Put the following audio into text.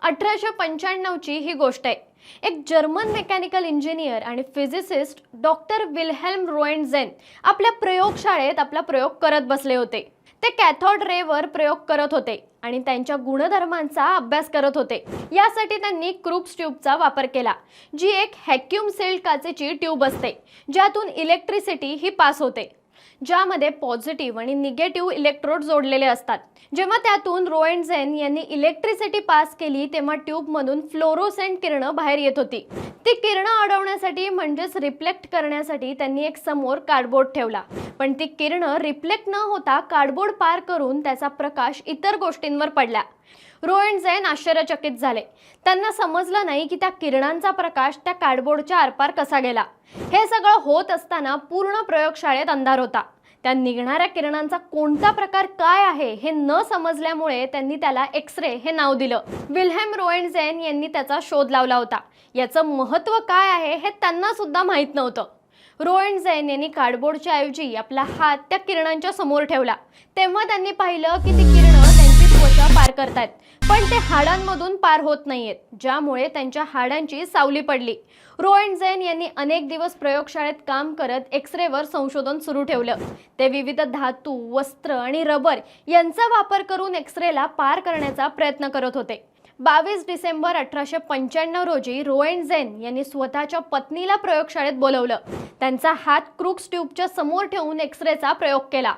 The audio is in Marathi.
1895 ची ही गोष्ट आहे। एक जर्मन मेकॅनिकल इंजिनियर आणि फिजिसिस्ट डॉक्टर विल्हेल्म रोएंटजेन आपल्या प्रयोगशाळेत आपला प्रयोग करत बसले होते। ते कॅथोड रेवर प्रयोग करत होते आणि त्यांच्या गुणधर्मांचा अभ्यास करत होते। यासाठी त्यांनी क्रुप्स ट्यूबचा वापर केला, जी एक व्हॅक्यूम सील्ड काचेची ट्यूब असते ज्यातून इलेक्ट्रिसिटी ही पास होते, ज्यामध्ये पॉझिटिव्ह आणि निगेटिव्ह इलेक्ट्रोड जोडलेले असतात। जेव्हा त्यातून रोएंटजेन यांनी इलेक्ट्रिसिटी पास केली तेव्हा ट्यूबमधून फ्लोरोसेंट किरणं बाहेर येत होती। ती किरणं अडवण्यासाठी म्हणजेच रिफ्लेक्ट करण्यासाठी त्यांनी एक समोर कार्डबोर्ड ठेवला, पण ती किरणं रिफ्लेक्ट न होता कार्डबोर्ड पार करून त्याचा प्रकाश इतर गोष्टींवर पडला। रोएंटजेन आश्चर्यचकित झाले। त्यांना समजलं नाही की त्या किरणांचा प्रकाश त्या कार्डबोर्डच्या आरपार कसा गेला। हे सगळं होत असताना पूर्ण प्रयोगशाळेत अंधार होता। त्या निघणाऱ्या किरणांचा कोणता प्रकार काय आहे हे न समजल्यामुळे त्यांनी त्याला एक्स-रे हे नाव दिलं। विल्हेल्म रोएंटजेन यांनी त्याचा शोध लावला होता। याचं महत्त्व काय आहे हे त्यांना सुद्धा माहीत नव्हतं। रोएंटजेन यांनी कार्डबोर्डच्या ऐवजी आपला हात त्या किरणांच्या समोर ठेवला, तेव्हा त्यांनी पाहिलं की ती किरणं त्यांची त्वचा पार करतायत, पण ते हाडांमधून पार होत नाहीयेत, ज्यामुळे त्यांच्या हाडांची सावली पडली। रोएंटजेन यांनी अनेक दिवस प्रयोगशाळेत काम करत एक्स-रेवर संशोधन सुरू ठेवलं। ते विविध धातू, वस्त्र आणि रबर यांचा वापर करून एक्स-रेला पार करण्याचा प्रयत्न करत होते। 22 डिसेंबर 1895 रोजी रोएंटजेन यांनी स्वतःच्या पत्नीला प्रयोगशाळेत बोलवलं। त्यांचा हात क्रुक्स ट्यूबच्या समोर ठेवून एक्स-रेचा प्रयोग केला।